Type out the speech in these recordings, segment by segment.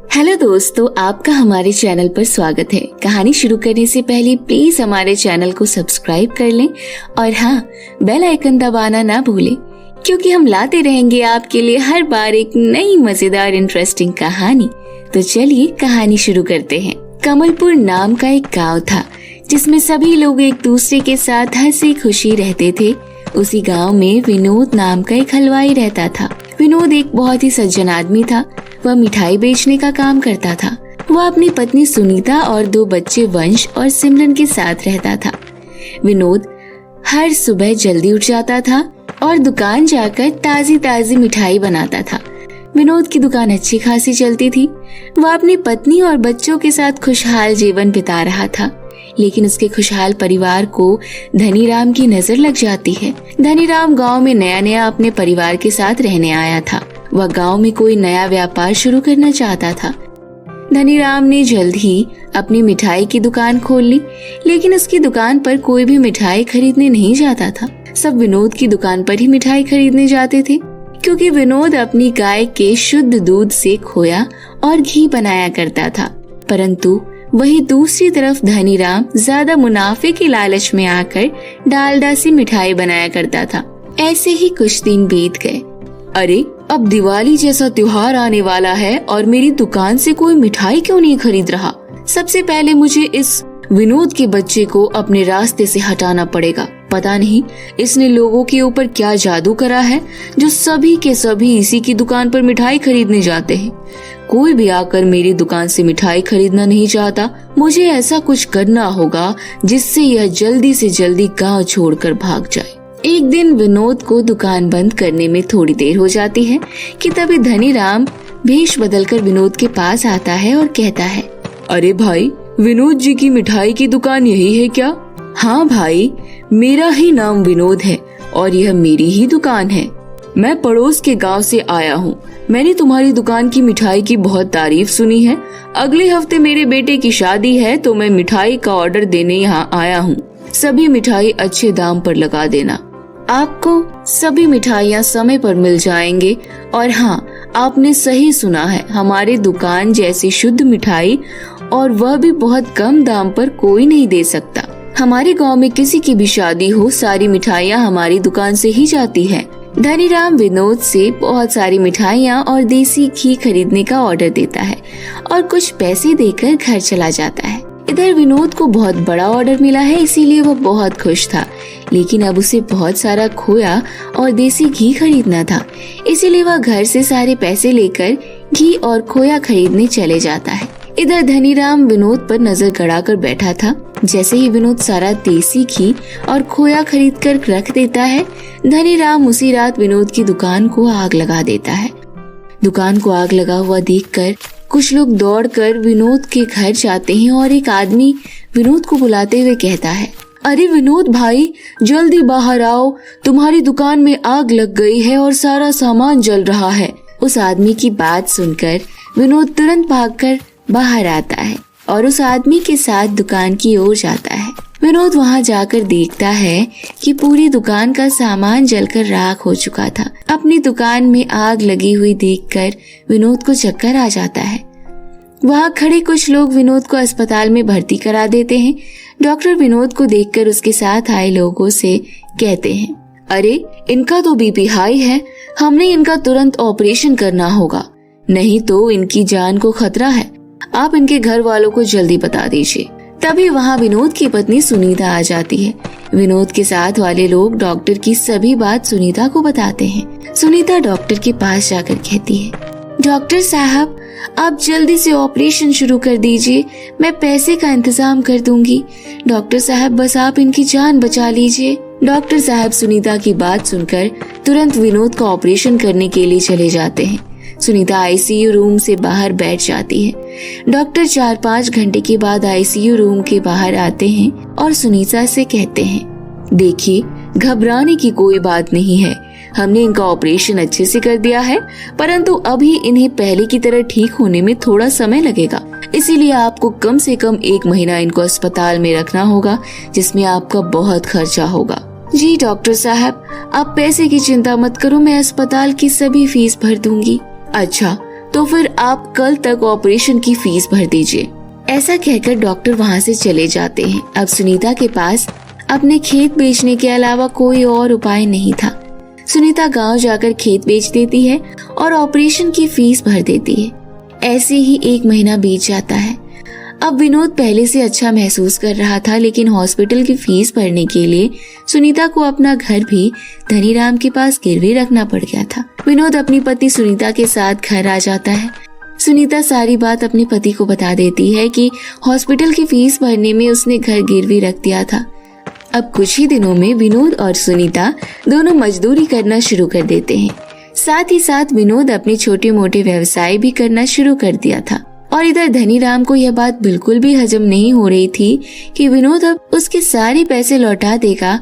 Hello दोस्तों, आपका हमारे चैनल पर स्वागत है। कहानी शुरू करने से पहले प्लीज हमारे चैनल को सब्सक्राइब कर लें और हाँ, बेल आइकन दबाना ना भूलें, क्योंकि हम लाते रहेंगे आपके लिए हर बार एक नई मजेदार इंटरेस्टिंग कहानी। तो चलिए कहानी शुरू करते हैं। कमलपुर नाम का एक गाँव था जिसमें सभी लोग एक दूसरे के साथ हंसी खुशी रहते थे। उसी गांव में विनोद नाम का एक हलवाई रहता था। विनोद एक बहुत ही सज्जन आदमी था। वह मिठाई बेचने का काम करता था। वह अपनी पत्नी सुनीता और 2 बच्चे वंश और सिमरन के साथ रहता था। विनोद हर सुबह जल्दी उठ जाता था और दुकान जाकर ताजी ताजी मिठाई बनाता था। विनोद की दुकान अच्छी खासी चलती थी। वह अपनी पत्नी और बच्चों के साथ खुशहाल जीवन बिता रहा था, लेकिन उसके खुशहाल परिवार को धनीराम की नजर लग जाती है। धनीराम गांव में नया नया अपने परिवार के साथ रहने आया था। वह गांव में कोई नया व्यापार शुरू करना चाहता था। धनीराम ने जल्द ही अपनी मिठाई की दुकान खोल ली, लेकिन उसकी दुकान पर कोई भी मिठाई खरीदने नहीं जाता था। सब विनोद की दुकान पर ही मिठाई खरीदने जाते थे, क्योंकि विनोद अपनी गाय के शुद्ध दूध से खोया और घी बनाया करता था। परंतु वही दूसरी तरफ धनीराम ज्यादा मुनाफे के लालच में आकर डालडा से मिठाई बनाया करता था। ऐसे ही कुछ दिन बीत गए। अरे, अब दिवाली जैसा त्योहार आने वाला है और मेरी दुकान से कोई मिठाई क्यों नहीं खरीद रहा? सबसे पहले मुझे इस विनोद के बच्चे को अपने रास्ते से हटाना पड़ेगा। पता नहीं इसने लोगों के ऊपर क्या जादू करा है जो सभी के सभी इसी की दुकान पर मिठाई खरीदने जाते हैं। कोई भी आकर मेरी दुकान से मिठाई खरीदना नहीं चाहता। मुझे ऐसा कुछ करना होगा जिससे यह जल्दी से जल्दी गांव छोड़कर भाग जाए। एक दिन विनोद को दुकान बंद करने में थोड़ी देर हो जाती है कि तभी धनीराम भेष बदलकर विनोद के पास आता है और कहता है, अरे भाई, विनोद जी की मिठाई की दुकान यही है क्या? हाँ भाई, मेरा ही नाम विनोद है और यह मेरी ही दुकान है। मैं पड़ोस के गांव से आया हूँ। मैंने तुम्हारी दुकान की मिठाई की बहुत तारीफ सुनी है। अगले हफ्ते मेरे बेटे की शादी है तो मैं मिठाई का ऑर्डर देने यहाँ आया हूँ। सभी मिठाई अच्छे दाम पर लगा देना। आपको सभी मिठाइयाँ समय पर मिल जाएंगे। और हाँ, आपने सही सुना है, हमारी दुकान जैसी शुद्ध मिठाई और वह भी बहुत कम दाम पर कोई नहीं दे सकता। हमारे गांव में किसी की भी शादी हो, सारी मिठाइयाँ हमारी दुकान से ही जाती है। धनीराम विनोद से बहुत सारी मिठाइयाँ और देसी घी खरीदने का ऑर्डर देता है और कुछ पैसे देकर घर चला जाता है। इधर विनोद को बहुत बड़ा ऑर्डर मिला है, इसीलिए वह बहुत खुश था। लेकिन अब उसे बहुत सारा खोया और देसी घी खरीदना था, इसीलिए वह घर से सारे पैसे लेकर घी और खोया खरीदने चले जाता है। इधर धनीराम विनोद पर नजर गड़ाकर बैठा था। जैसे ही विनोद सारा देसी घी और खोया खरीद कर रख देता है, धनीराम उसी रात विनोद की दुकान को आग लगा देता है। दुकान को आग लगा हुआ देखकर कुछ लोग दौड़कर विनोद के घर जाते हैं और एक आदमी विनोद को बुलाते हुए कहता है, अरे विनोद भाई, जल्दी बाहर आओ, तुम्हारी दुकान में आग लग गई है और सारा सामान जल रहा है। उस आदमी की बात सुनकर विनोद तुरंत भागकर बाहर आता है और उस आदमी के साथ दुकान की ओर जाता है। विनोद वहां जाकर देखता है कि पूरी दुकान का सामान जलकर राख हो चुका था। अपनी दुकान में आग लगी हुई देखकर विनोद को चक्कर आ जाता है। वहां खड़े कुछ लोग विनोद को अस्पताल में भर्ती करा देते हैं। डॉक्टर विनोद को देखकर उसके साथ आए लोगों से कहते हैं, अरे, इनका तो बीपी हाई है, हमने इनका तुरंत ऑपरेशन करना होगा, नहीं तो इनकी जान को खतरा है। आप इनके घर वालों को जल्दी बता दीजिए। तभी वहाँ विनोद की पत्नी सुनीता आ जाती है। विनोद के साथ वाले लोग डॉक्टर की सभी बात सुनीता को बताते हैं। सुनीता डॉक्टर के पास जाकर कहती है, डॉक्टर साहब, आप जल्दी से ऑपरेशन शुरू कर दीजिए, मैं पैसे का इंतजाम कर दूंगी। डॉक्टर साहब, बस आप इनकी जान बचा लीजिए। डॉक्टर साहब सुनीता की बात सुनकर तुरंत विनोद का ऑपरेशन करने के लिए चले जाते हैं। सुनीता आईसीयू रूम से बाहर बैठ जाती है। डॉक्टर 4-5 घंटे के बाद आईसीयू रूम के बाहर आते हैं और सुनीता से कहते हैं, देखिए, घबराने की कोई बात नहीं है, हमने इनका ऑपरेशन अच्छे से कर दिया है, परंतु अभी इन्हें पहले की तरह ठीक होने में थोड़ा समय लगेगा। इसीलिए आपको कम से कम 1 महीना इनको अस्पताल में रखना होगा, जिसमें आपका बहुत खर्चा होगा। जी डॉक्टर साहब, आप पैसे की चिंता मत करो, मैं अस्पताल की सभी फीस भर दूंगी। अच्छा, तो फिर आप कल तक ऑपरेशन की फीस भर दीजिए। ऐसा कहकर डॉक्टर वहाँ से चले जाते हैं। अब सुनीता के पास अपने खेत बेचने के अलावा कोई और उपाय नहीं था। सुनीता गांव जाकर खेत बेच देती है और ऑपरेशन की फीस भर देती है। ऐसे ही 1 महीना बीत जाता है। अब विनोद पहले से अच्छा महसूस कर रहा था, लेकिन हॉस्पिटल की फीस भरने के लिए सुनीता को अपना घर भी धनीराम के पास गिरवी रखना पड़ गया था। विनोद अपनी पत्नी सुनीता के साथ घर आ जाता है। सुनीता सारी बात अपने पति को बता देती है कि हॉस्पिटल की फीस भरने में उसने घर गिरवी रख दिया था। अब कुछ ही दिनों में विनोद और सुनीता दोनों मजदूरी करना शुरू कर देते हैं। साथ ही साथ विनोद अपने छोटे मोटे व्यवसाय भी करना शुरू कर दिया था। और इधर धनीराम को यह बात बिल्कुल भी हजम नहीं हो रही थी कि विनोद अब उसके सारे पैसे लौटा देगा।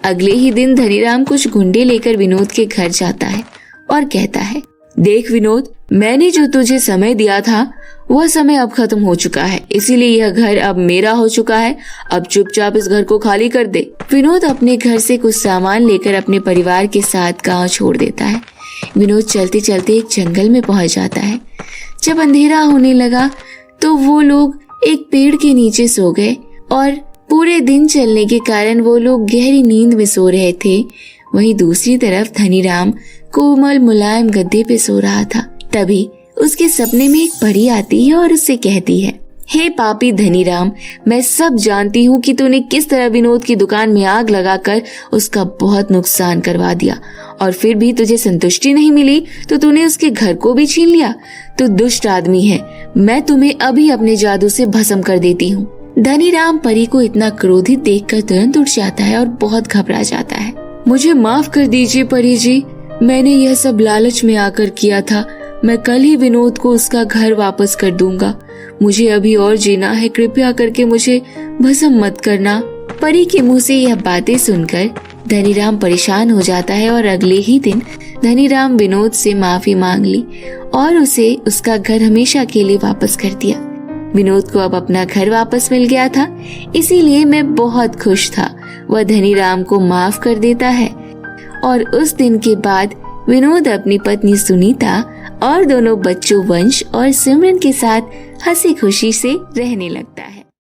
अगले ही दिन धनीराम कुछ गुंडे लेकर विनोद के घर जाता है और कहता है, देख विनोद, मैंने जो तुझे समय दिया था वह समय अब खत्म हो चुका है, इसीलिए यह घर अब मेरा हो चुका है। अब चुपचाप इस घर को खाली कर दे। विनोद अपने घर से कुछ सामान लेकर अपने परिवार के साथ गांव छोड़ देता है। विनोद चलते चलते एक जंगल में पहुंच जाता है। जब अंधेरा होने लगा तो वो लोग एक पेड़ के नीचे सो गए और पूरे दिन चलने के कारण वो लोग गहरी नींद में सो रहे थे। वहीं दूसरी तरफ धनीराम कोमल मुलायम गद्दे पे सो रहा था। तभी उसके सपने में एक परी आती है और उससे कहती है, हे पापी धनीराम, मैं सब जानती हूँ कि तूने किस तरह विनोद की दुकान में आग लगाकर उसका बहुत नुकसान करवा दिया और फिर भी तुझे संतुष्टि नहीं मिली तो तूने उसके घर को भी छीन लिया। तू दुष्ट आदमी है, मैं तुम्हें अभी अपने जादू से भस्म कर देती हूँ। धनीराम परी को इतना क्रोधित देखकर तुरंत उठ जाता है और बहुत घबरा जाता है। मुझे माफ कर दीजिए परी जी, मैंने यह सब लालच में आकर किया था। मैं कल ही विनोद को उसका घर वापस कर दूंगा। मुझे अभी और जीना है, कृपया करके मुझे भस्म मत करना। परी के मुंह से यह बातें सुनकर धनीराम परेशान हो जाता है और अगले ही दिन धनीराम विनोद से माफी मांग ली और उसे उसका घर हमेशा के लिए वापस कर दिया। विनोद को अब अपना घर वापस मिल गया था, इसीलिए मैं बहुत खुश था। वह धनीराम को माफ कर देता है और उस दिन के बाद विनोद अपनी पत्नी सुनीता और दोनों बच्चों वंश और सिमरन के साथ हंसी खुशी से रहने लगता है।